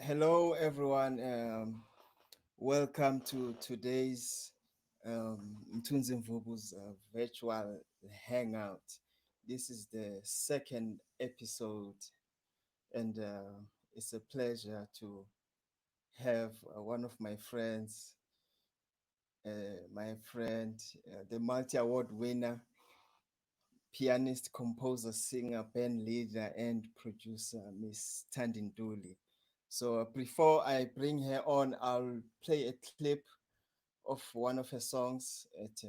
Hello, everyone. Welcome to today's Mthunzi Mvubu's virtual hangout. This is the second episode, and it's a pleasure to have one of my friends, the multi-award winner, pianist, composer, singer, band leader, and producer, Miss Thandi Ntuli. So before I bring her on, I'll play a clip of one of her songs at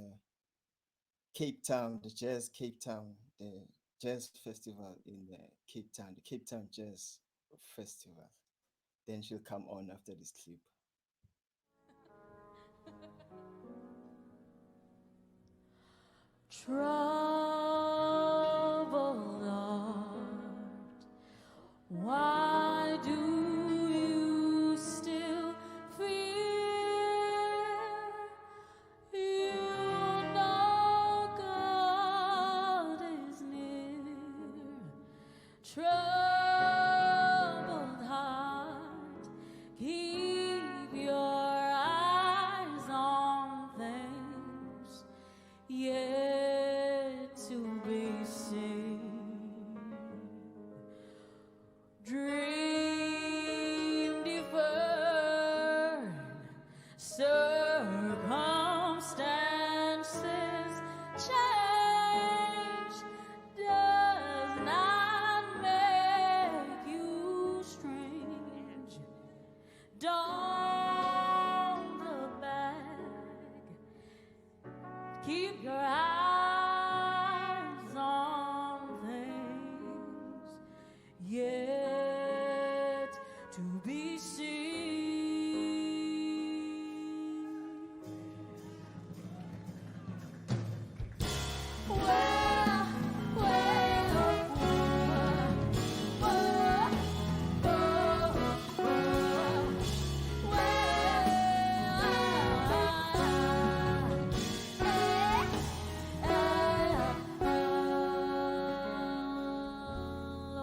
Cape Town, the Jazz Cape Town, the Jazz Festival in Cape Town, the Cape Town Jazz Festival. Then she'll come on after this clip. Troubled heart, why do you still fear? You know God is near. Troubled heart, keep your eyes on things yet to be seen. Dream deferred, circumstances change, does not make you strange. Don't look back, keep your eyes on things yet to be seen.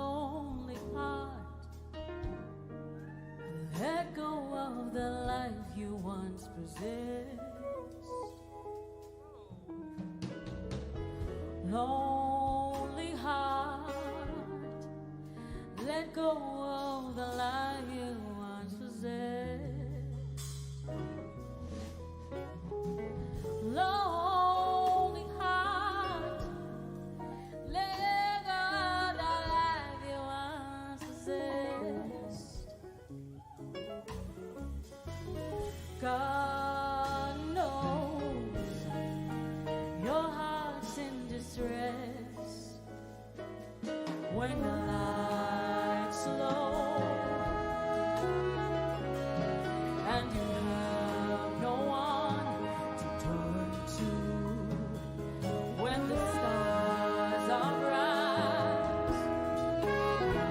Lonely heart, let go of the life you once possessed. Lonely heart, let go of the life you once possessed. Lonely heart, let go of the life you once possessed. God knows your heart's in distress when the lights low and you have no one to turn to when the stars are bright.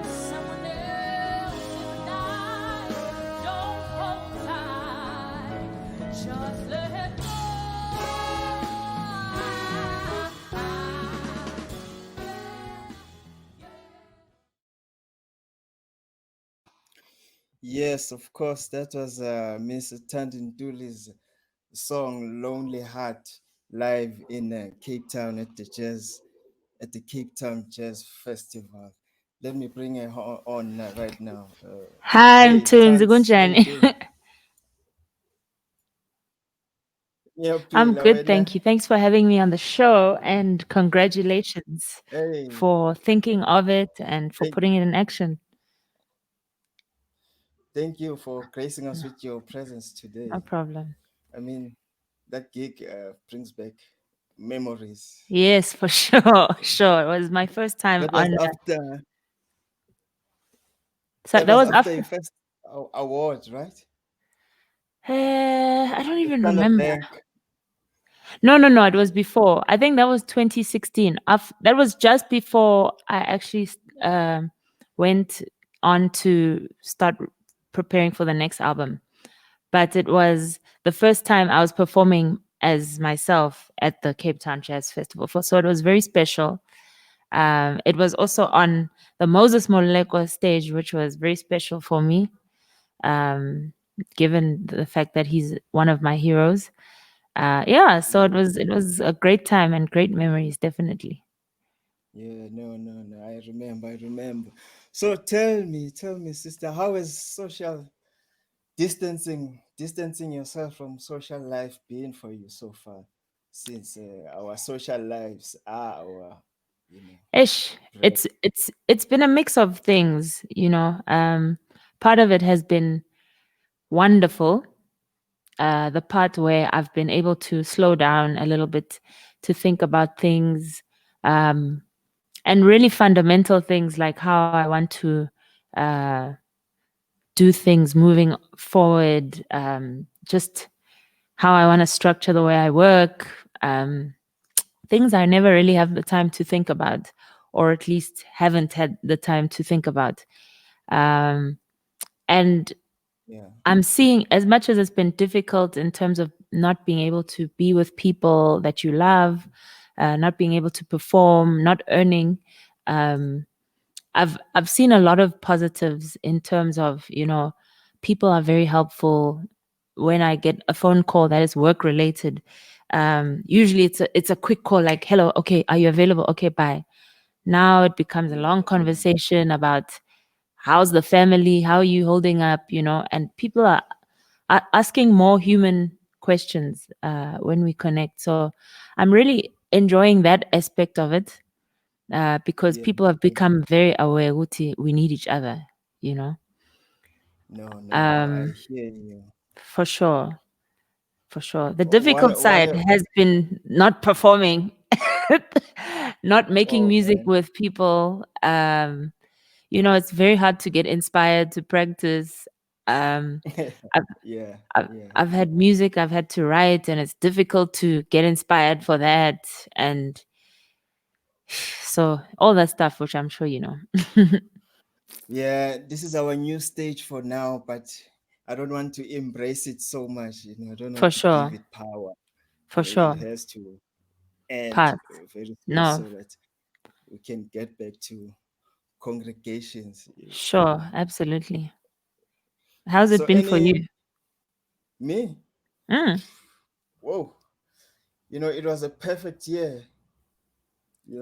Someone else in the night, don't hold tight, just let go. Yes, of course, that was Miss Thandi Ntuli's song "Lonely Heart" live in Cape Town at the Cape Town Jazz Festival. Let me bring her on right now. Hi, Hey, Mthunzi, Tans, how you kunjani? doing? I'm Ngiyaphila good, wena? thank you. Thanks for having me on the show and congratulations Hey, for thinking of it and for thank, putting it in action. thank you for gracing us with your presence No today. problem. I mean, that gig brings back memories. Yes, for sure. Sure. It was my first time That was on. after So that was your after. first award, right? I don't The even Standard remember. Bank. No, no, no. It was before. I think that was 2016. That was just before I actually went on to start preparing for the next album. But it was the first time I was performing as myself at the Cape Town Jazz Festival. So it was very special. It was also on the Moses Moleko stage, which was very special for me. um, given the fact that he's one of my heroes. Yeah, so Yeah. it was a great time and great memories, definitely. Yeah, no, no, no. I remember, I remember. So tell me, sister, how is social distancing yourself from social life been for you so far? Since our social lives are our, you know, Ish, bread. it's been a mix of things, you know. Part of it has been wonderful. The part where I've been able to slow down a little bit to think about things, um, and really fundamental things like how I want to uh, do things moving forward, just how I want to structure the way I work, things I never really have the time to think about, or at least haven't had the time to think about. Um, and Yeah, I'm seeing, as much as it's been difficult in terms of not being able to be with people that you love, not being able to perform, not earning. Um, I've seen a lot of positives in terms of, you know, people are very helpful. When I get a phone call that is work related, usually it's a quick call like, hello, okay, are you available? Okay, bye. Now it becomes a long yeah, conversation about how's the family, how are you holding up, you know, and people are asking more human questions when we connect. So I'm really enjoying that aspect of it, because yeah, people have yeah. become very aware ukuthi we need each other, you know. No, no, no. I Um, hear you. for sure, for sure. The One, difficult one. side has been not performing, not making Oh music man. with people. You know, it's very hard to get inspired to practice. Um, I've, Yeah, I've, yeah. I've had music I've had to write, and it's difficult to get inspired for that. And so all that stuff, which I'm sure you know. Yeah, this is our new stage for now, but I don't want to embrace it so much. I don't For want to give sure, it power. for It sure. has to end Path. very soon No, so that we can get back to congregations. sure, absolutely. How's So it been for any you? me? Mm. Whoa, it was a perfect year.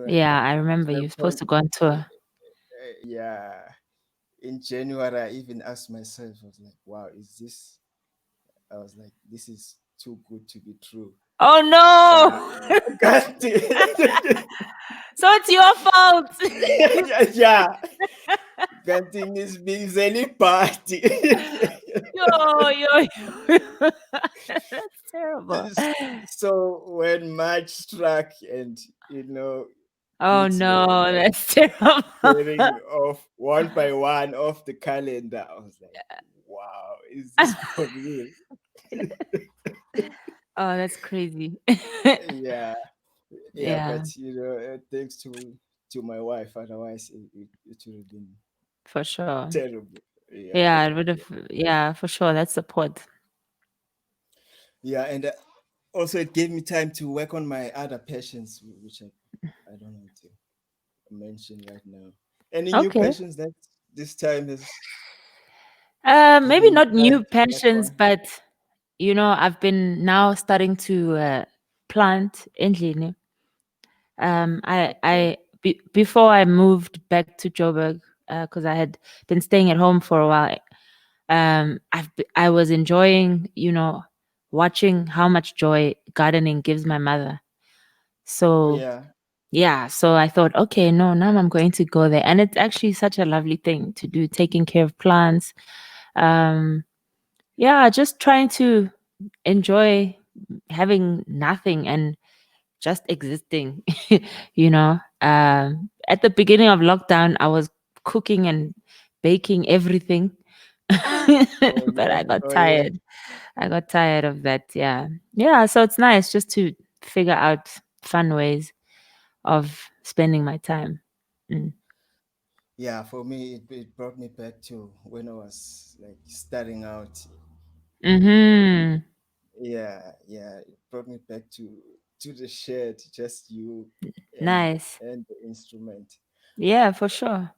Yeah, I To remember the you were supposed point. to go on tour. Yeah, in January, I even asked myself, I was like, wow, I was like, this is too good to be true. Oh But no! God, So it's your fault. yeah, yeah. Ganting is being very party. Yo. That's terrible. So when March struck and Oh things were no, like that's terrible. tearing off one by one off the calendar, I was like, wow, is this for real? Oh, that's crazy. Yeah, yeah, Yeah, but thanks to my wife, otherwise it would have been for sure. terrible. Yeah, Yeah, it yeah, would have. yeah, Yeah, for sure. That's support. yeah, and also it gave me time to work on my other passions, which I don't want to mention right now. Any new Okay. passions that this time has Maybe given you not time new to work passions, on? but you know, I've been now starting to plant endlini. Okay. Before I moved back to Joburg, because I had been staying at home for a while. I was enjoying, you know, watching how much joy gardening gives my mother. Oh So yeah. yeah, so I thought, okay, no, now I'm going to go there, and it's actually such a lovely thing to do, taking care of plants. Um, yeah, just trying to enjoy having nothing and just existing. You know, at the beginning of lockdown, I was cooking and baking everything, Oh but yeah. I got Oh yeah. tired. I got tired of that. Yeah, yeah. So it's nice just to figure out fun ways of spending my time. Mm. Yeah, for me, it brought me back to when I was like starting out. Hmm. Yeah, yeah, it brought me back to the shed, just you and Nice. and the instrument. Yeah, for sure.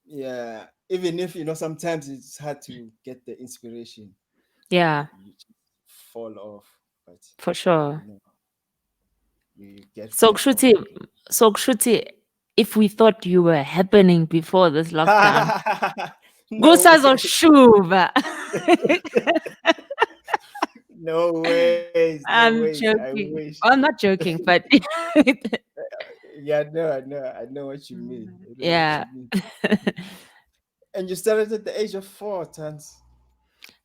Yeah, even if sometimes it's hard to get the inspiration, Yeah, you just fall off, but for sure. you know you get So back on Kshuti, again. so Kshuti, if we thought you were happening before this lockdown, No way. kusazoshuva. No ways, no ways. I'm I wish. joking. I'm not joking, but Yeah, no, I know what you mean. I know what yeah. you mean. And you started at the age of 4, Tans.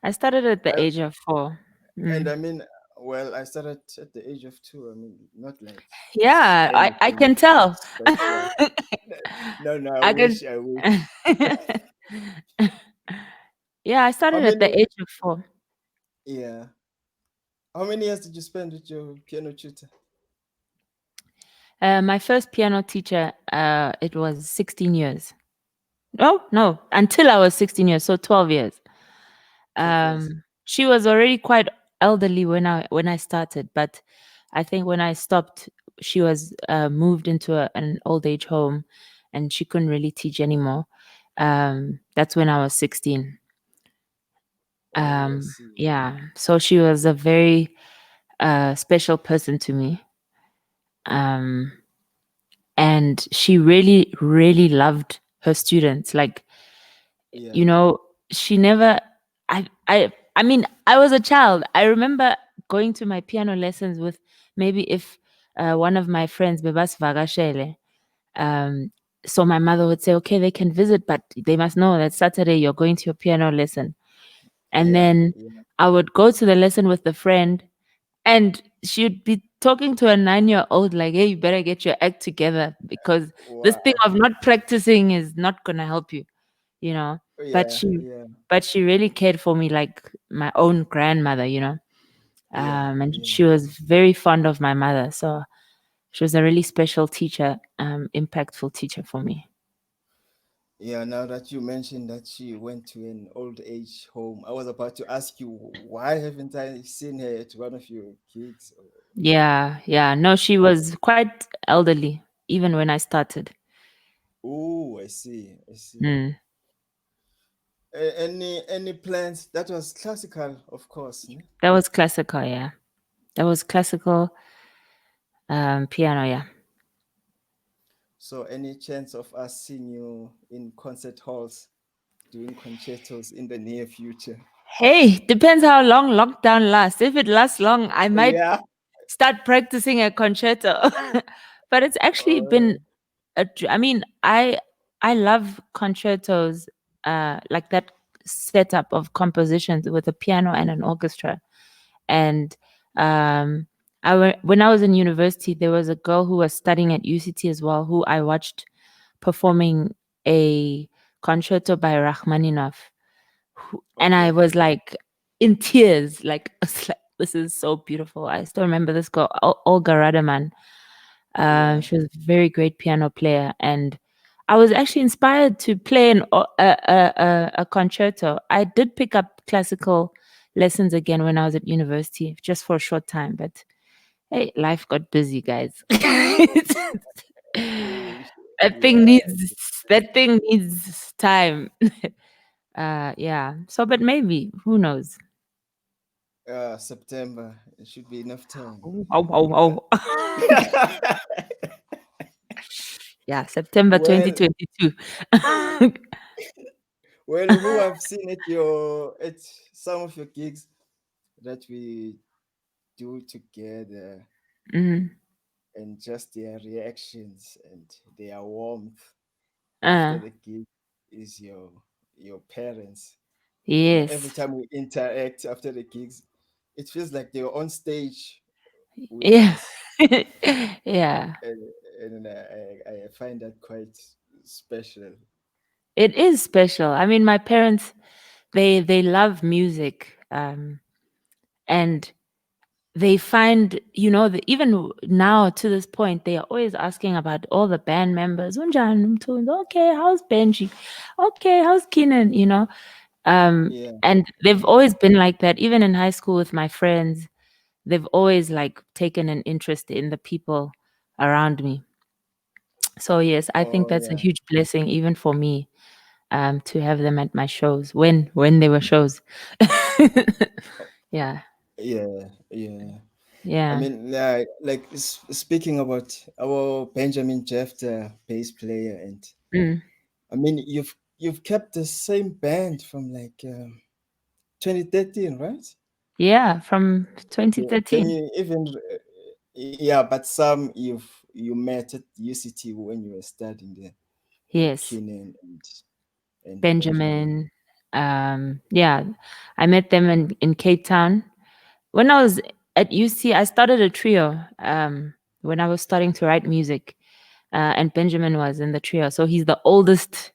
I started at the I age of 4. and Mm. I mean, well, I started at the age of 2. I mean, not like it's Yeah, I anything can tell. special. No, no, I I can. wish, I wish. Yeah, I How started at the many? age of 4. Yeah. How many years did you spend with your piano tutor? My first piano teacher, it was 16 years. Oh, no, until I was 16 years, so 12 years. 12 years. She was already quite elderly when I started, but I think when I stopped, she was moved into an old age home, and she couldn't really teach anymore. That's when I was 16. Oh, I see. Yeah, so she was a very special person to me. Um, and she really, really loved her students. Like, Yeah, you know, she never. I mean, I was a child. I remember going to my piano lessons with maybe if one of my friends, Bebas Vagashele. Um, so my mother would say, okay, they can visit, but they must know that Saturday you're going to your piano lesson. And yeah, then yeah. I would go to the lesson with the friend, and she'd be talking to a 9-year-old like, hey, you better get your act together because this thing Wow. of not practicing is not going to help you, you know. But Yeah, she yeah, but she really cared for me like my own grandmother, you know. yeah, And yeah. she was very fond of my mother. So she was a really special teacher, impactful teacher for me. Yeah, now that you mentioned that she went to an old age home, I was about to ask you, why haven't I seen her at one of your gigs? Yeah, yeah. No, she was quite elderly even when I started. Oh, I see, I see. Mm. Any plans? That was classical, of course. Ne? That was classical, yeah. That was classical piano, yeah. So, any chance of us seeing you in concert halls doing concertos in the near future? Hey, depends how long lockdown lasts. If it lasts long, I might Yeah. start practicing a concerto. But it's actually been I mean, I love concertos, like that setup of compositions with a piano and an orchestra. And um, when I was in university, there was a girl who was studying at UCT as well, who I watched performing a concerto by Rachmaninoff, and I Okay. was like in tears, like, I was like, this is so beautiful. I still remember this girl, Olga Rademan. Yeah. She was a very great piano player, and I was actually inspired to play a concerto. I did pick up classical lessons again when I was at university, just for a short time. But hey, life got busy, guys. Eh, that thing Yeah. needs that thing needs time. Yeah. So, but maybe who knows? September. It should be enough time. Oh, oh, oh. Yeah, September Well, 2022. well, who I've seen at some of your gigs that we do together, Mhm. and just their reactions and their warmth after Uh, the gig is your parents. Every yes. time we interact after the gigs, it feels like they're on stage with Yeah. us, Yeah. and, and I find that quite special. It is special. I mean, my parents, they love music. And they find, even now to this point, they are always asking about all the band members. "Unjani Mthunzi? Okay, how's Benji? Okay, how's Keenan? Yeah. And they've always been like that. Even in high school with my friends, they've always like taken an interest in the people around me. So yes, I think Oh that's a yeah. huge blessing even for me. to have them at my shows when there were shows. Yeah, Yeah, yeah. I yeah, mean, like speaking about our Benjamin Jeff, the bass player, and mm, I mean, you've kept the same band from like 2013, right? yeah. From Can 2013. you even yeah, but some you met at UCT when you were studying there with Yes, Keenan and Benjamin. Benjamin. Yeah, I met them in Cape Town when I was at UC. I started a trio. When I was starting to write music, and Benjamin was in the trio. So he's the oldest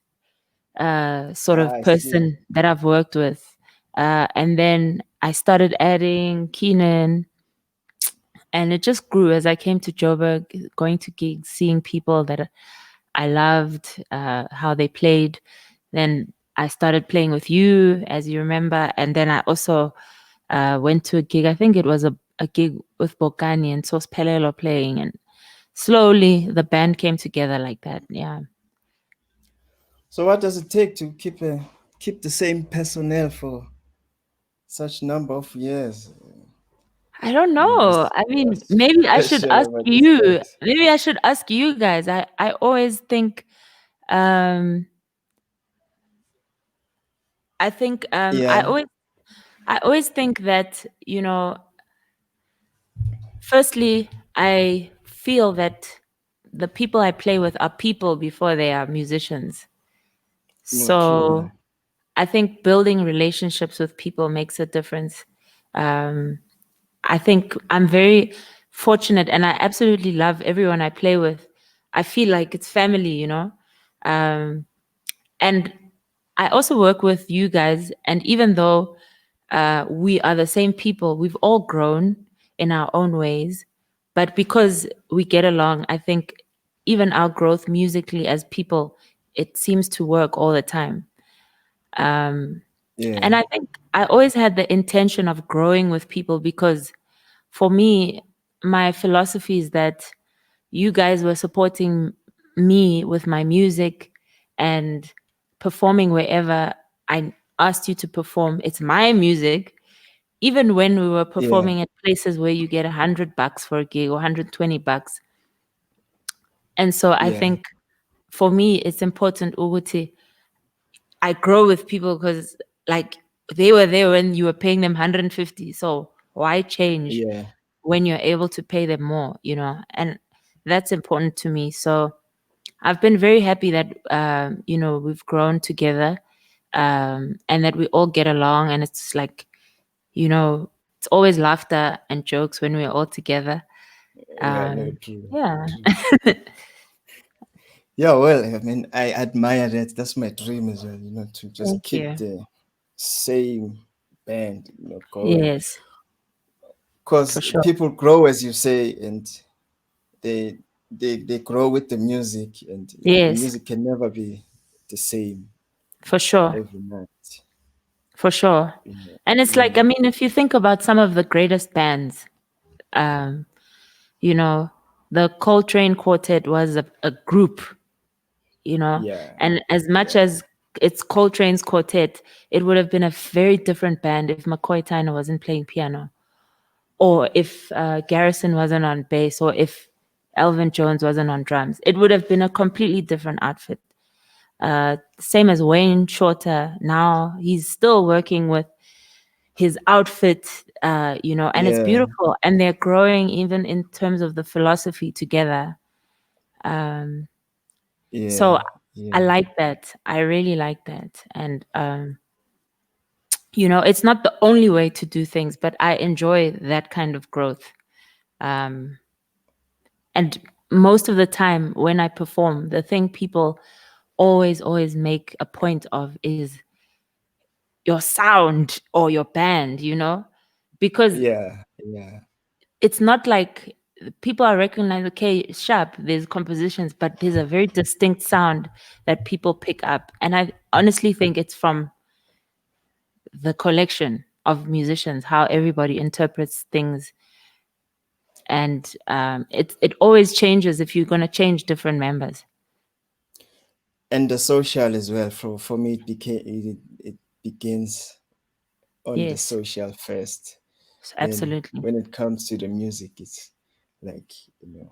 sort Ah, of I see. person that I've worked with. And then I started adding Keenan, and it just grew as I came to Joburg, going to gigs, seeing people that I loved, how they played. Then I started playing with you, as you remember. And then I also went to a gig. I think it was a gig with Bokani and Sos Pelelo playing. And slowly the band came together like that. Yeah. So what does it take to keep the same personnel for such number of years? I don't I mean, know. I mean, maybe I what's should special ask about this you. band? Maybe I should ask you guys. I always think um I think Yeah, I always think that, firstly, I feel that the people I play with are people before they are musicians. no, true. Yeah, So I think building relationships with people makes a difference. Um, I think I'm very fortunate and I absolutely love everyone I play with. I feel like it's family. Um, and I also work with you guys. And even though we are the same people, we've all grown in our own ways. But because we get along, I think even our growth musically as people, it seems to work all the time. Um, yeah, and I think I always had the intention of growing with people because for me, my philosophy is that you guys were supporting me with my music and performing wherever I asked you to perform. It's my music. Even when we were yeah, performing at places where you get $100 for a gig or $120. And so I yeah, think for me, it's important, Uguti, I grow with people because like they were there when you were paying them 150. So why change yeah. when you're able to pay them more? And that's important to me. So I've been very happy that we've grown together, and that we all get along, and it's like it's always laughter and jokes when we're all together. Yeah, no, Um, true, yeah, true. Yeah, well, I mean, I admire that. That's my dream as well, to just thank keep you. the same band, going. Yes, Because for sure. people grow, as you say, and they they grow with the music, and the Yes, music can never be the same for sure, every night. for sure. And it's like, I Yeah, mean, if you think about some of the greatest bands, um, you know, the Coltrane Quartet was a group, you know, yeah, and as much yeah, as it's Coltrane's quartet, it would have been a very different band if McCoy Tyner wasn't playing piano, or if Garrison wasn't on bass, or if Elvin Jones wasn't on drums. It would have been a completely different outfit. Same as Wayne Shorter. Now he's still working with his outfit, and it's yeah, beautiful. And they're growing even in terms of the philosophy together. Um, yeah, so I yeah. like that. I really like that. And it's not the only way to do things, but I enjoy that kind of growth. Um, and most of the time when I perform, the thing people always make a point of is your sound or your band, because Yeah, yeah, it's not like people are recognizing, okay, sharp, there's compositions, but there's a very distinct sound that people pick up. And I honestly think it's from the collection of musicians, how everybody interprets things. And it always changes if you're going to change different members. and the social as well. For me, it begins on the Yes, social first. Then absolutely. when it comes to the music, it's like, one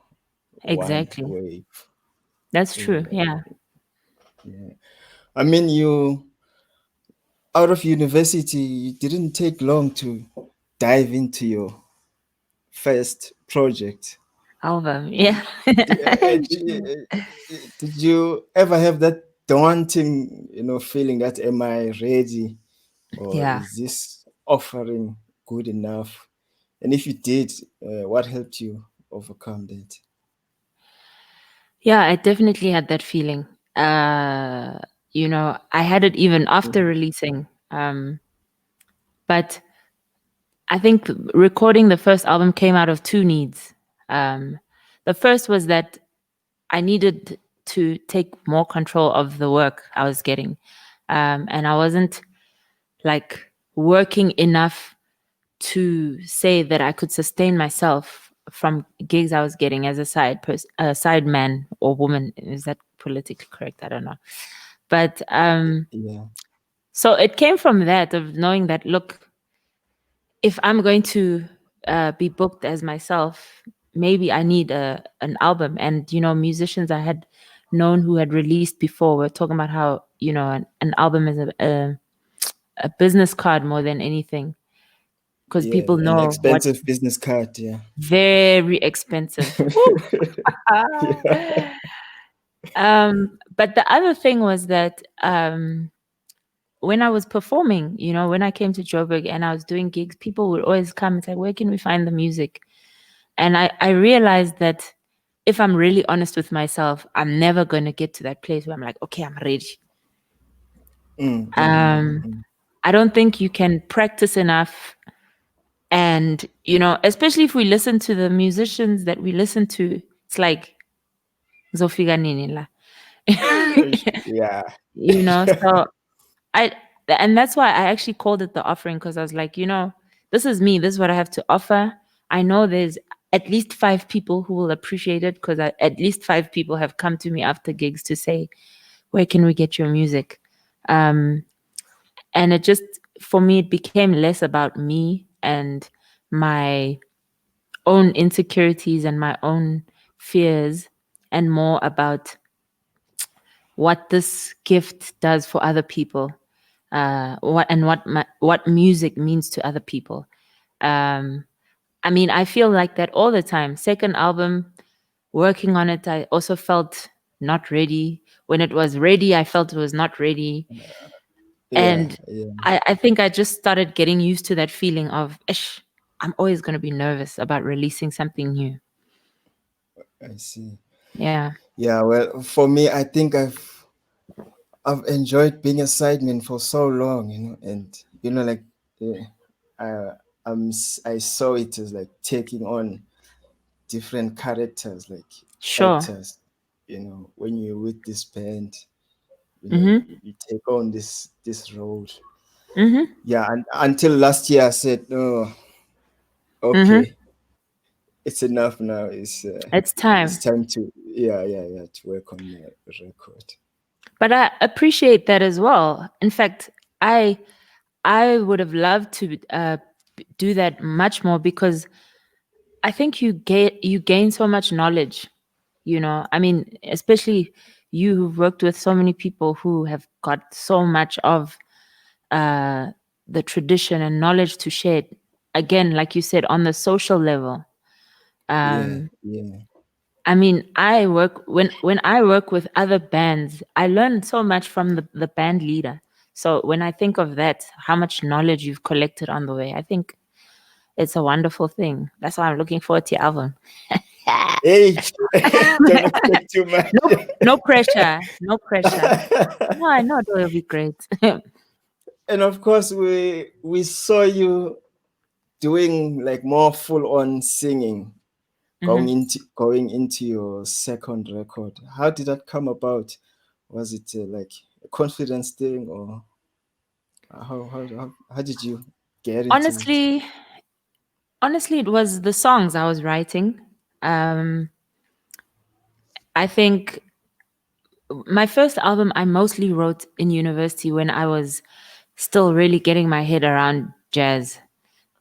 Exactly. wave. That's true. Yeah, Yeah. yeah. I mean, you out of university, you didn't take long to dive into your first project. Album. Yeah. Did you ever have that daunting, feeling that am I ready, or Yeah. is this offering good enough? And if you did, what helped you overcome that? Yeah, I definitely had that feeling. Uh, I had it even after releasing. But I think recording the first album came out of two needs. Um, the first was that I needed to take more control of the work I was getting. And I wasn't like working enough to say that I could sustain myself from gigs I was getting as a side man or woman. Is that politically correct? I don't know. But Yeah, so it came from that of knowing that, look, if I'm going to be booked as myself, maybe I need an album. And musicians I had known who had released before were talking about how an album is a business card more than anything, because yeah, people an know what expensive business card. Yeah, very expensive. Woo! yeah, But the other thing was that when I was performing, when I came to Joburg and I was doing gigs, people would always come and say, "Where can we find the music?" And I realized that if I'm really honest with myself, I'm never going to get to that place where I'm like, okay, I'm ready. mm, mm, Um, mm. I don't think you can practice enough. And, especially if we listen to the musicians that we listen to, it's like, Zofika nini la. Yeah, So I, and that's why I actually called it the offering, because I was like, this is me. This is what I have to offer. I know there's at least 5 people who will appreciate it, because at least 5 people have come to me after gigs to say, where can we get your music? Um, and it just, for me, it became less about me and my own insecurities and my own fears, and more about what this gift does for other people, what music means to other people. Um, I mean, I feel like that all the time. Second album, working on it, I also felt not ready. When it was ready, I felt it was not ready. yeah, And yeah. I think I just started getting used to that feeling of, Ish, I'm always going to be nervous about releasing something new. I see. Yeah, Yeah, well, for me, I think I've enjoyed being a sideman for so long, and like, I I saw it as like taking on different characters, like sure. actors. When you're with this band, Mm-hmm. you take on this role. Mm-hmm. Yeah, and until last year, I said, no, Mm-hmm. okay, it's enough now. It's It's time. time to, yeah, to work on the record. But I appreciate that as well. In fact, I I would have loved to do that much more, because I think you gain so much knowledge. I mean, especially you who've worked with so many people who have got so much of uh, the tradition and knowledge to share. Again, like you said, on the social level. Yeah, Um, yeah, I mean, when I work with other bands, I learn so much from the band leader. So when I think of that, how much knowledge you've collected on the way, I think it's a wonderful thing. That's why I'm looking forward to your album. hey, don't expect too much. No, no pressure. No pressure. No, I know it will be great. And of course, we saw you doing like more full on singing, Hmm. going into your second record. How did that come about? Was it like a confidence thing, or how did you get into it? Honestly, honestly, it was the songs I was writing. Um, I think my first album I mostly wrote in university when I was still really getting my head around jazz.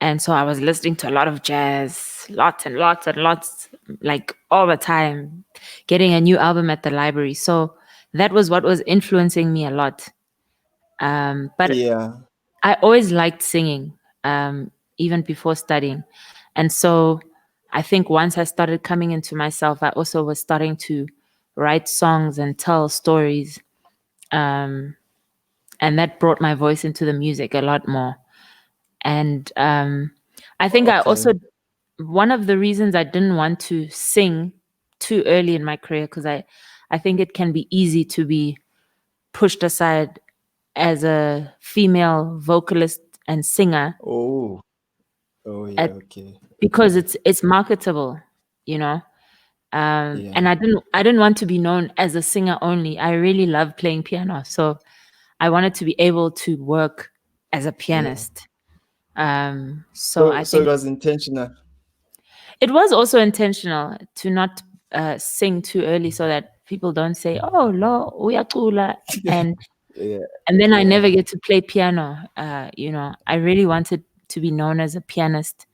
And so I was listening to a lot of jazz, lots and lots and lots, like all the time, getting a new album at the library. So that was what was influencing me a lot. But Yeah. I always liked singing, even before studying. And so I think once I started coming into myself, I also was starting to write songs and tell stories. Um, and that brought my voice into the music a lot more. And I think I Okay. also, one of the reasons I didn't want to sing too early in my career, because I think it can be easy to be pushed aside as a female vocalist and singer Oh. Oh yeah. at, Okay. because Okay. it's marketable, you know. And Yeah. I didn't want to be known as a singer only. I really love playing piano, so I wanted to be able to work as a Yeah. pianist. So So I so it think was intentional. it was also intentional to not sing too early, so that people don't say, "Oh, lo uyacula," and Yeah. and then I never Yeah. get to play piano. I really wanted to be known as a pianist.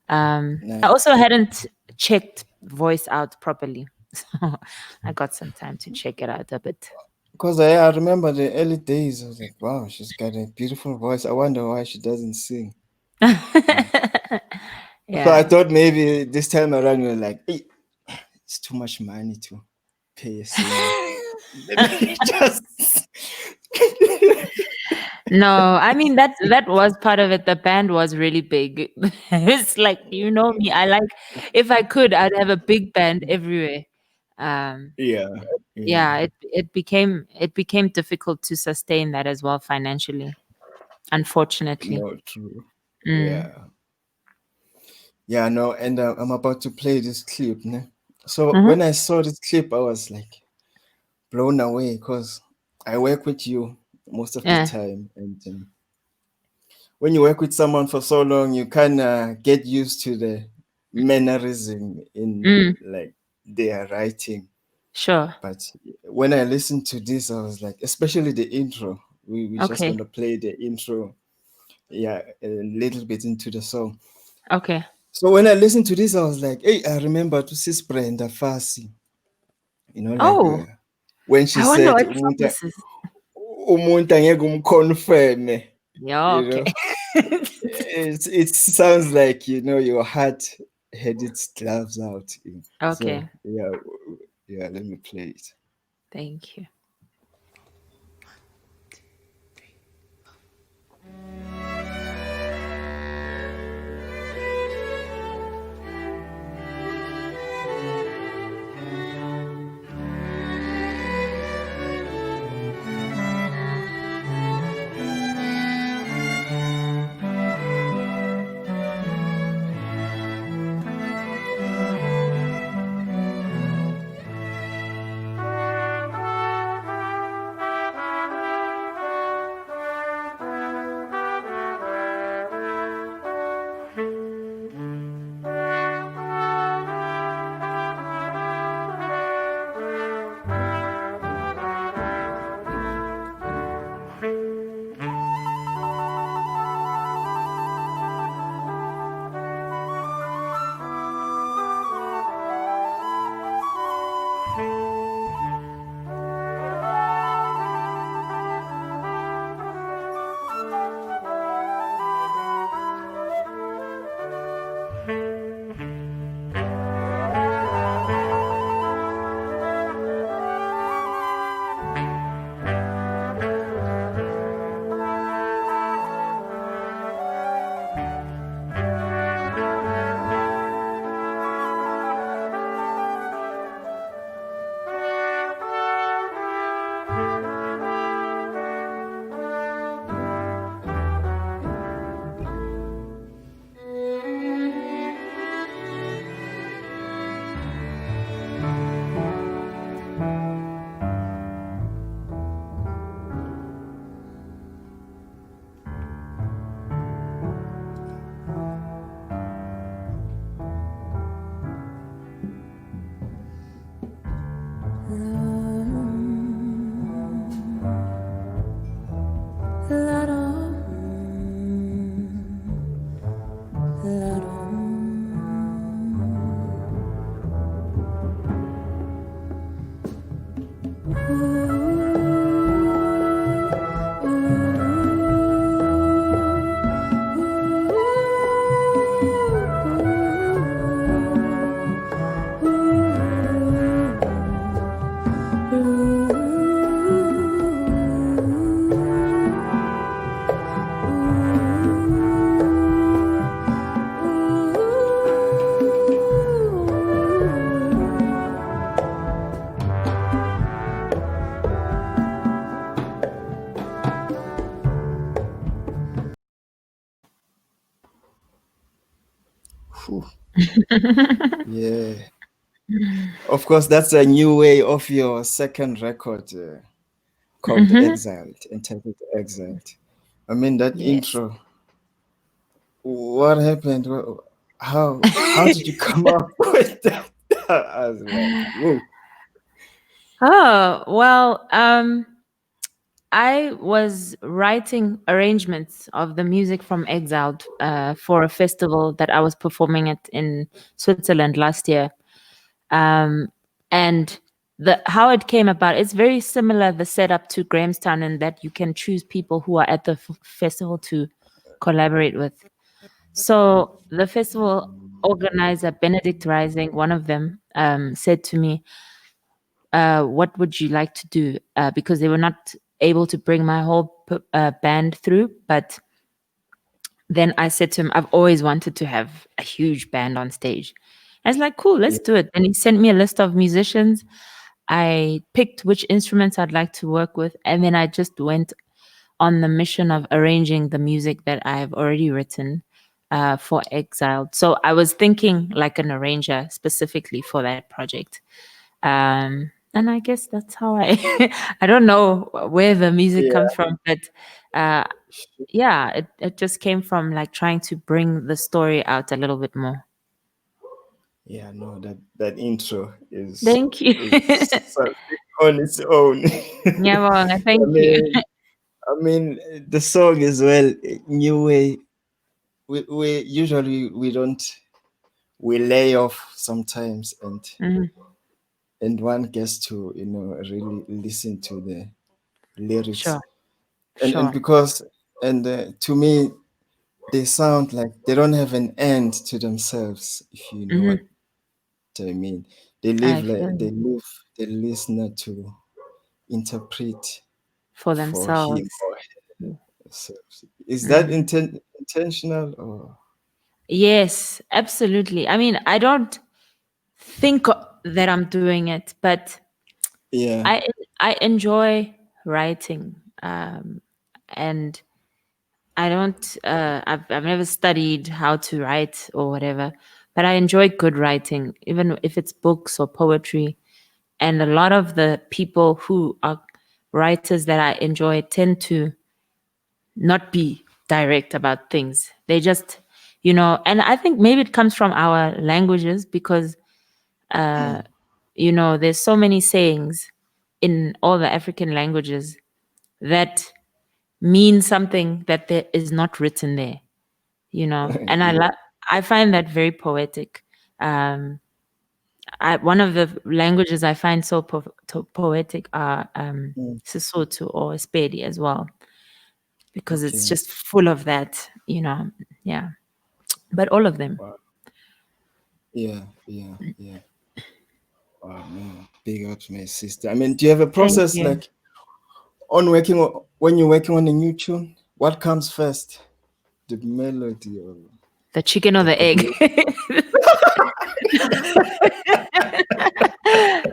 I Nice. also hadn't checked voice out properly, so I got some time to check it out a bit. Because I remember the early days. I was like, wow, she's got a beautiful voice. I wonder why she doesn't sing. So I Yeah. thought maybe this time around you're like, hey, it's too much money to pay a singer. Let me just. No, I mean that was part of it. The band was really big. It's like, me. I like, if I could, I'd have a big band everywhere. Um, Yeah. Yeah. yeah, it became difficult to sustain that as well financially, unfortunately. No, true. Mm. Yeah. Yeah, no, and I'm about to play this clip. Ne? So Hmm. when I saw this clip, I was like blown away because I work with you most of the Yeah. time. And when you work with someone for so long, you kind of get used to the mannerism in Mm. like their writing. Sure. But when I listened to this, I was like, especially the intro. We're just Okay. gonna play the intro, yeah, a little bit into the song. Okay. So when I listened to this, I was like, hey, I remember to sis Brenda Fassi, like Oh, when she I wonder said, what song this is. umuntu angeke umconfirme, Yeah. you Okay. know. It sounds like your heart had its gloves out. So Okay. yeah, yeah. Let me play it. Thank you. Phew. Yeah. Of course, that's a new way of your second record called Mm-hmm. Exiled, entitled Exiled. I mean, that Yes. intro, what happened? How did you come up with that? I was like, whoa. Oh, well, I was writing arrangements of the music from Exiled for a festival that I was performing at in Switzerland last year. And the how it came about, it's very similar, the setup to Grahamstown, in that you can choose people who are at the festival to collaborate with. So the festival organizer, Benedict Rising, one of them, said to me, what would you like to do? Because they were not able to bring my whole band through. But then I said to him, I've always wanted to have a huge band on stage. I was like, cool, let's Yeah, do it. And he sent me a list of musicians. I picked which instruments I'd like to work with. And then I just went on the mission of arranging the music that I have already written for Exiled. So I was thinking like an arranger specifically for that project. And I guess that's how I I don't know where the music yeah, comes from, but uh, yeah, it just came from like trying to bring the story out a little bit more. yeah. No, that intro Thank you. is something on its own. Yeah, well, I thank you. mean, I mean, the song as well. New way. We usually we don't we lay off sometimes, Mhm. and one gets to really listen to the lyrics, Sure, and sure. because and to me they sound like they don't have an end to themselves, if you know what Hmm. I mean. They I leave feel like they you. leave the listener to interpret For for him themselves. or herself. Is that Mhm. intentional or? Yes, absolutely. I mean, I don't think that I'm doing it, but Yeah. I I enjoy writing, and I don't. I've never studied how to write or whatever, but I enjoy good writing, even if it's books or poetry. And a lot of the people who are writers that I enjoy tend to not be direct about things. They just, and I think maybe it comes from our languages because, uh, there's so many sayings in all the African languages that mean something that there is not written there, and Yeah. I find that very poetic. Um, one of the languages I find so poetic are Mm, Sesotho or Espedi as well, because it's okay. just full of that, yeah. But all of them. Wow. Yeah, yeah, yeah. Wow, man. Big up to my sister. I mean, do you have a Thank process you. like when you're working on a new tune? What comes first? The melody or The chicken or the the egg? beat?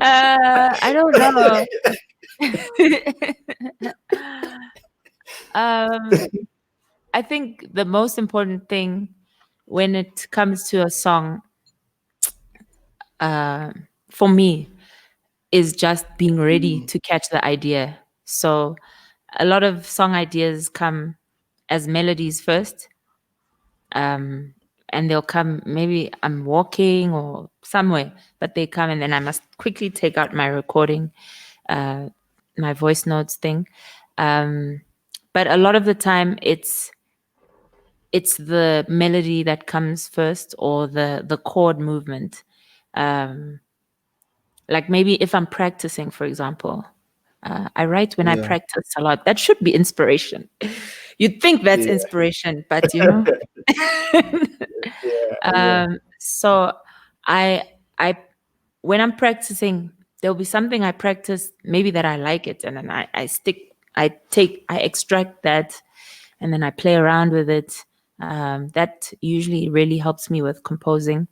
I don't know. um, I think the most important thing when it comes to a song, uh, for me, is just being ready Mm, to catch the idea. So a lot of song ideas come as melodies first, um, and they'll come, maybe I'm walking or somewhere, but they come, and then I must quickly take out my recording, uh, my voice notes thing. Um, but a lot of the time it's the melody that comes first, or the chord movement. Like maybe if I'm practicing, for example, I write when I Yeah. practice a lot. That should be inspiration. You'd think that's Yeah. inspiration, but you know. Yeah. Yeah. So I I when I'm practicing, there'll be something I practice maybe that I like it, and then I extract that, and then I play around with it. That usually really helps me with composing.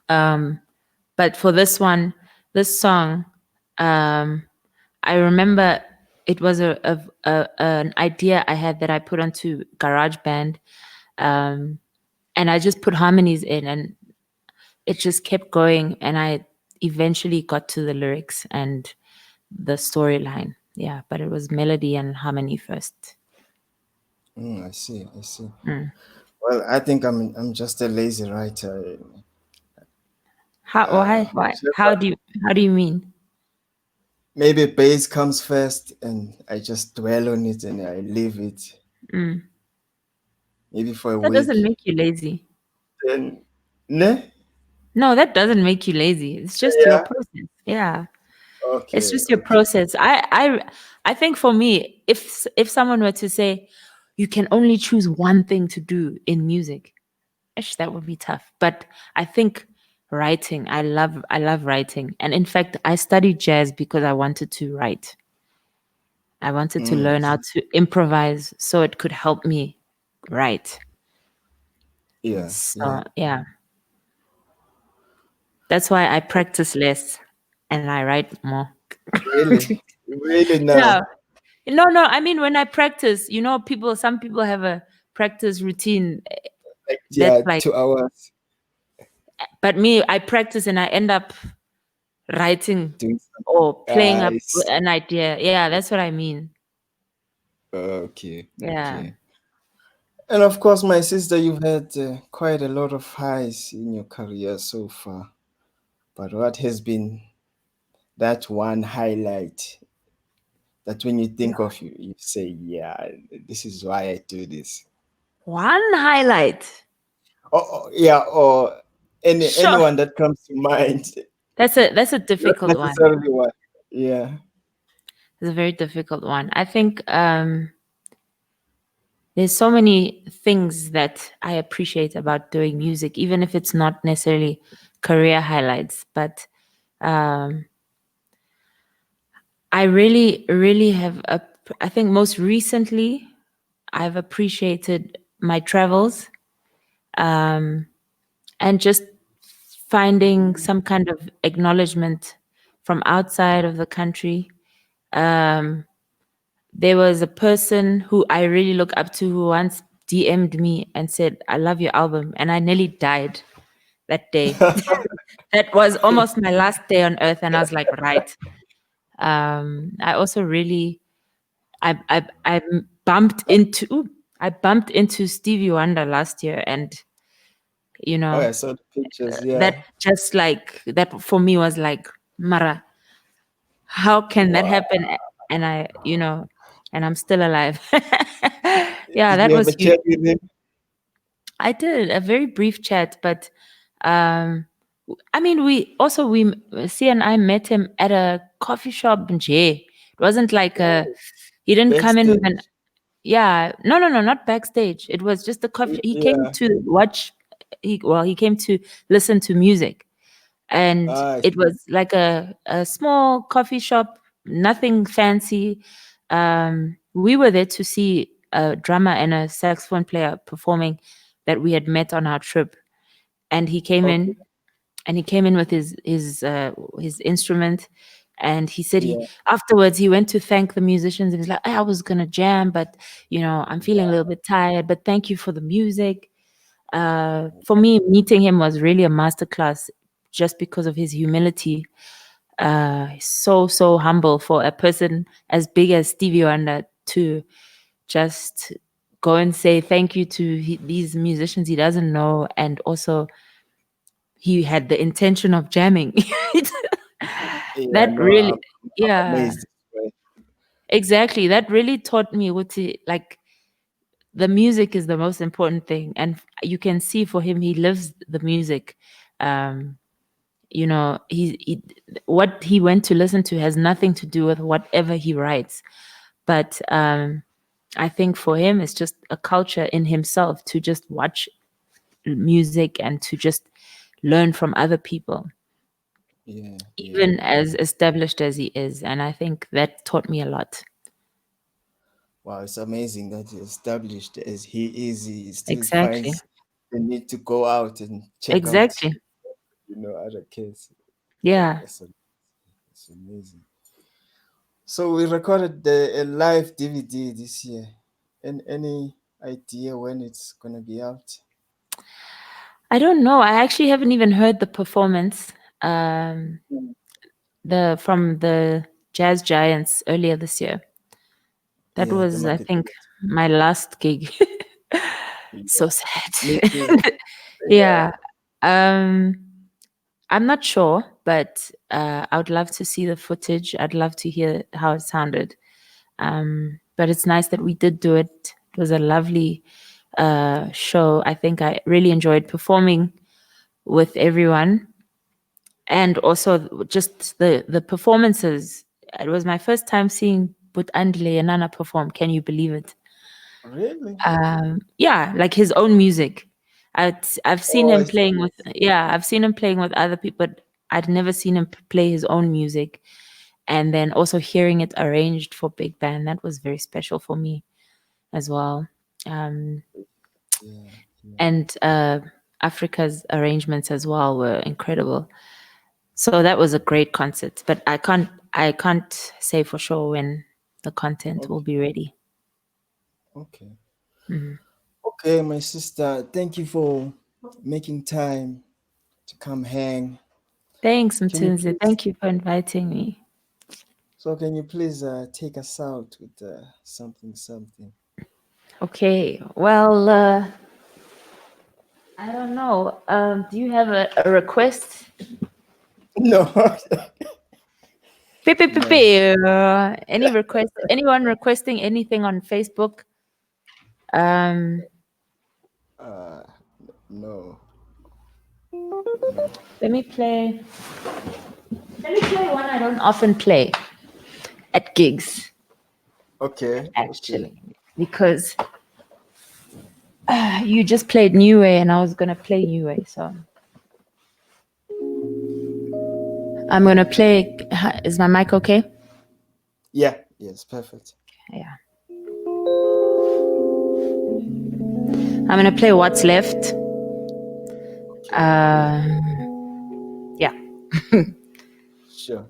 But for this song, um, I remember it was an idea I had that I put onto GarageBand, and I just put harmonies in, and it just kept going, and I eventually got to the lyrics and the storyline. Yeah, but it was melody and harmony first. I see. I see. Mm. Well, I think I'm just a lazy writer. How why Whichever, how do you mean? maybe bass comes first, and I just dwell on it and I leave it Mm. maybe for a That doesn't week. make you lazy. Then, ne? No, that doesn't make you lazy. It's just your Yeah. process. Yeah. It's Okay. just your Okay. process. I think for me, if someone were to say you can only choose one thing to do in music, ish, that would be tough. But I think writing, I love writing. And in fact, I studied jazz because I wanted to write. I wanted to I learn how see. to improvise so it could help me write. Yeah. Yeah. So yeah, that's why I practice less and I write more. Really. Really Yeah. now. No, no. I mean, when I practice, some people have a practice routine Like, that's yeah, like, 2 hours but me, I practice and I end up writing doing something. or playing up I see. an idea. Yeah, that's what I mean. Okay. Yeah. Okay. And of course, my sister, you've had quite a lot of highs in your career so far. But what has been that one highlight that when you think of you, you say, yeah, this is why I do this? One highlight. Yeah, or Sure. anyone that comes to mind. That's a Not difficult one. necessarily one. Yeah. It's a very difficult one. I think there's so many things that I appreciate about doing music, even if it's not necessarily career highlights. But um, I really, really I think most recently, I've appreciated my travels, um, and just finding some kind of acknowledgement from outside of the country. Um, there was a person who I really look up to who once DM'd me and said, "I love your album," and I nearly died that day. That was almost my last day on earth, and I was like, right. I also really I bumped into I bumped into Stevie Wonder last year, and you Oh, know I saw the pictures. Yeah. that just like that for me was like, Mara, how can that Wow. happen? And and I'm still alive. Yeah, Did that you have was a huge. chat with him? I did a very brief chat, but um, I mean, C and I met him at a coffee shop in J. It wasn't like Oh, he didn't come in with an, backstage. yeah, no, no, no, not backstage. It was just a coffee. He came Yeah. to watch. He came to listen to music, and I it see. was like a small coffee shop, nothing fancy. We were there to see a drummer and a saxophone player performing that we had met on our trip, and Okay. he came in with his instrument, and he said he Yeah. afterwards he went to thank the musicians. He was like, I was gonna jam, but I'm feeling a little bit tired, but thank you for the music. For me, meeting him was really a masterclass, just because of his humility. He's so humble for a person as big as Stevie Wonder to just go and say thank you to these musicians he doesn't know, and also he had the intention of jamming. Yeah. That No, really, I'm yeah, amazed. Right? Exactly. That really taught me what to like. The music is the most important thing, and you can see for him he lives the music. Um, he what he went to listen to has nothing to do with whatever he writes, but I think for him it's just a culture in himself to just watch music and to just learn from other people, Yeah, yeah. even as established as he is. And I think that taught me a lot. Wow, it's amazing that he established as he is, he still Exactly. finds the need to go out and check out, Exactly. other kids. Yeah. That's, that's amazing. So we recorded a live DVD this year. And any idea when it's gonna be out? I don't know. I actually haven't even heard the performance. Um, the from the Jazz Giants earlier this year. That Yeah, the was, I market. think, my last gig. So Yeah. Me sad. too. Yeah. Yeah. Um, I'm not sure, but I would love to see the footage. I'd love to hear how it sounded. But it's nice that we did do it. It was a lovely show. I think I really enjoyed performing with everyone, and also just the performances. It was my first time seeing Butandile and Nana perform. Can you believe it? Really? Yeah, like his own music. I've seen Oh, I him see. playing with, yeah, I've seen him playing with other people, but I'd never seen him play his own music. And then also hearing it arranged for big band, that was very special for me as well. Um, Yeah, yeah. and Africa's arrangements as well were incredible. So that was a great concert. But I can't say for sure when the content will Okay, be ready. okay. Mhm. Okay, my sister, thank you for making time to come hang. Thanks, Can you Mthunzi. please Thank you for inviting me. take us out with something something? Okay. Well, I don't know. Do you have a request? No. Pew, pew, pew, No. pew. Any request? Anyone requesting anything on Facebook? Um, Uh no. let me play. Let me play one I don't often play at gigs, Okay, okay. actually, because you just played New Way, and I was gonna play New Way, so I'm gonna play. Is my mic okay? Yeah, yes, perfect. Yeah. I'm gonna play What's Left. Okay, Yeah. sure.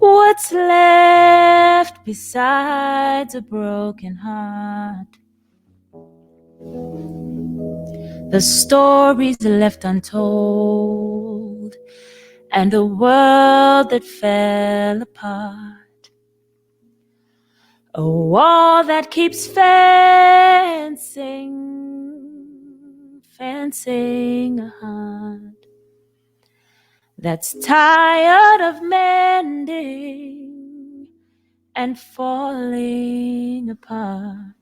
What's left besides a broken heart? The stories left untold, and a world that fell apart. A wall that keeps fencing a heart that's tired of mending and falling apart.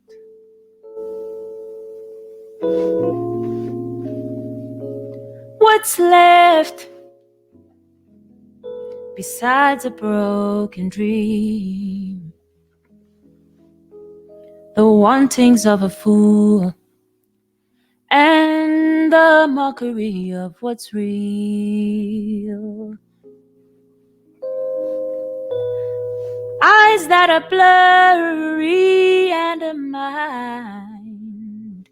What's left besides a broken dream? The wantings of a fool and the mockery of what's real. Eyes that are blurry and a mind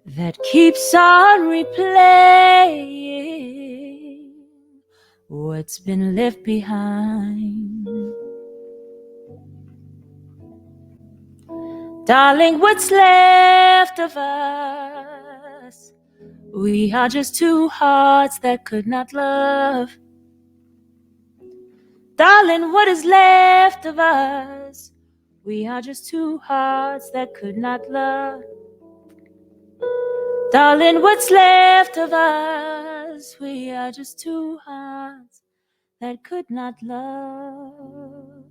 that keeps on replaying what's been left behind. Darling, what's left of us? We are just two hearts that could not love. Darling, what is left of us? We are just two hearts that could not love. Darling, what's left of us? We are just two hearts that could not love.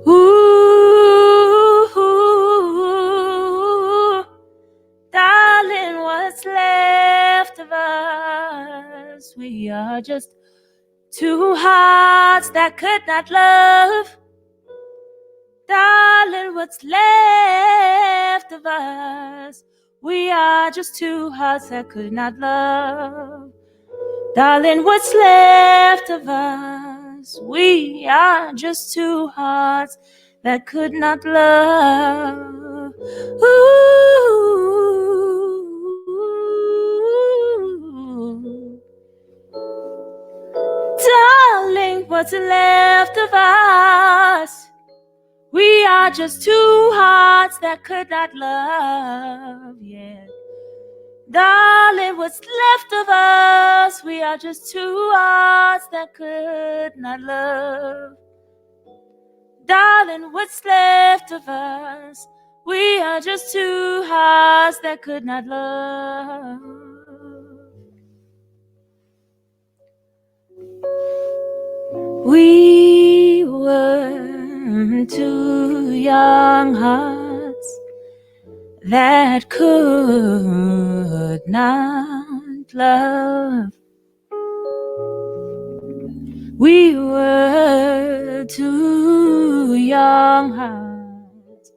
Ooh, darling, what's left of us? We are just two hearts that could not love. Darling, what's left of us? We are just two hearts that could not love. Darling, what's left of us? We are just two hearts that could not love. Ooh. Darling, what's left of us? We are just two hearts that could not love, yeah. Darling, what's left of us? We are just two hearts that could not love. Darling, what's left of us? We are just two hearts that could not love. We were two young hearts that could not love. We were two young hearts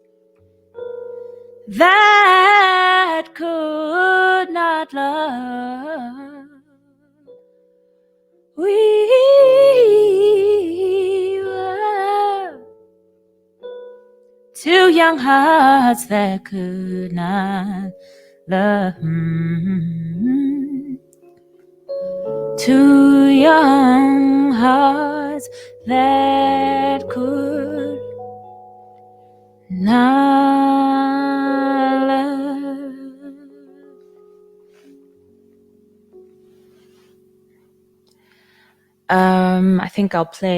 that could not love. We were two young hearts that could not love. Two young hearts that could not love. I think I'll play.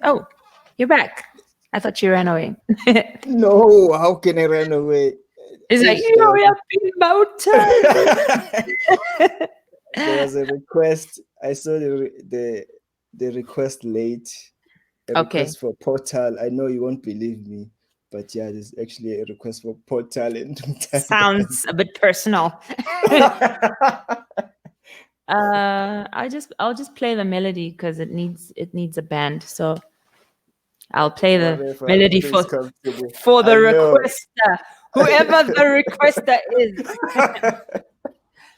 Oh, you're back. I thought you ran away. No, how can I run away? It's like, we have been about time. There was a request. I saw the request late. A request for Portal. I know you won't believe me, but yeah, there's actually a request for Portal and sounds a bit personal. I'll just play the melody because it needs a band. So I'll play the melody for the requester, whoever the requester is.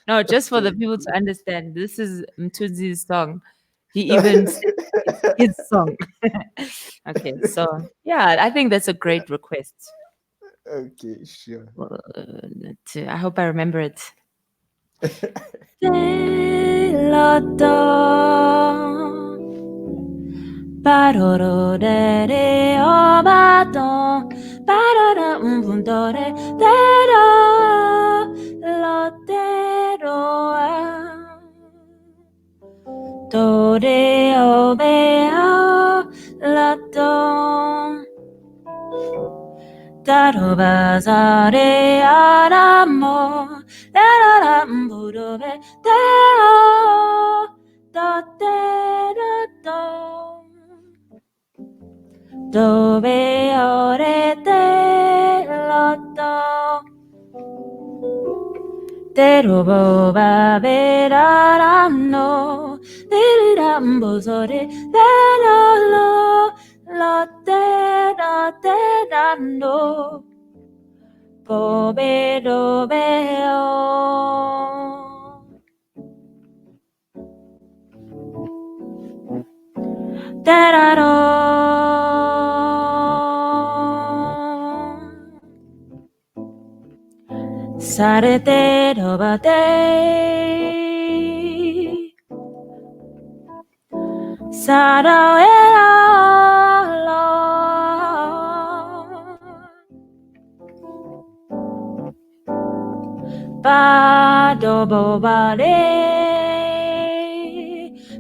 No, just for the people to understand, this is Mthunzi's song. He even said it's his song. Okay, so yeah, I think that's a great request. Okay, sure. Well, I hope I remember it. Baroro de re o baton, barora un puntore de ro, lo de roa, do de o be o, la don, Daro bazare aramo, dararam budobe, daro, da da dove ore te loto. Te robo baberano, diriambosore, lo, te dando, pobe doveo. Teraro. Sarete robate, Saraela Bado bobale,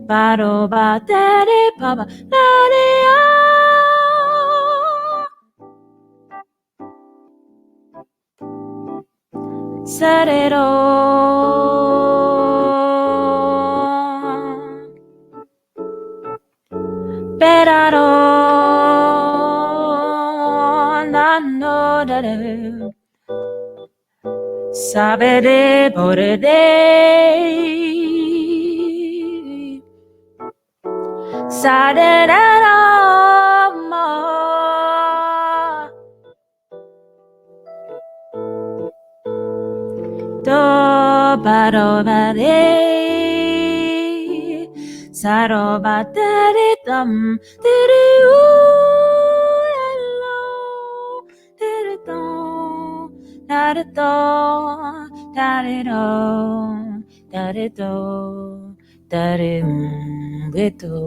Bado bateri papa, Nadia. Sarero Peraro Nano Dare Sabere Borede Sadera Do baro bare Saro bateri tam Tiri hello Tiri don Tarito Tarito Tarito Tarim Beto.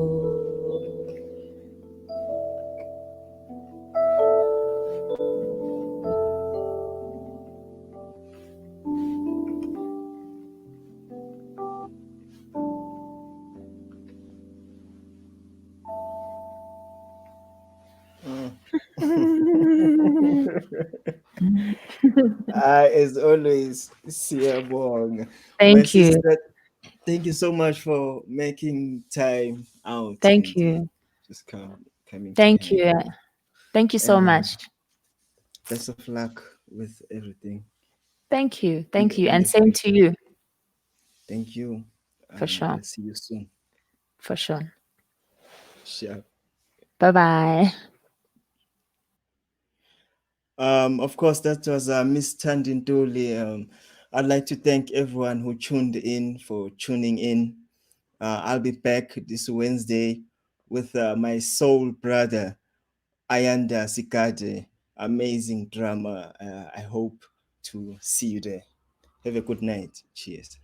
As always, Siyabong. My Thank you. sister, thank you so much for making time out Thank and you. just coming to Thank hang you. out. Thank you so And much. best of luck with everything Thank you. in Thank you. in And the same to future. you. Thank you, For and sure. I'll see you soon. For sure. Sure. Bye bye. Of course, that was Miss Thandi Ntuli. I'd like to thank everyone who tuned in for tuning in. I'll be back this Wednesday with my soul brother, Ayanda Sikade, amazing drama. I hope to see you there. Have a good night. Cheers.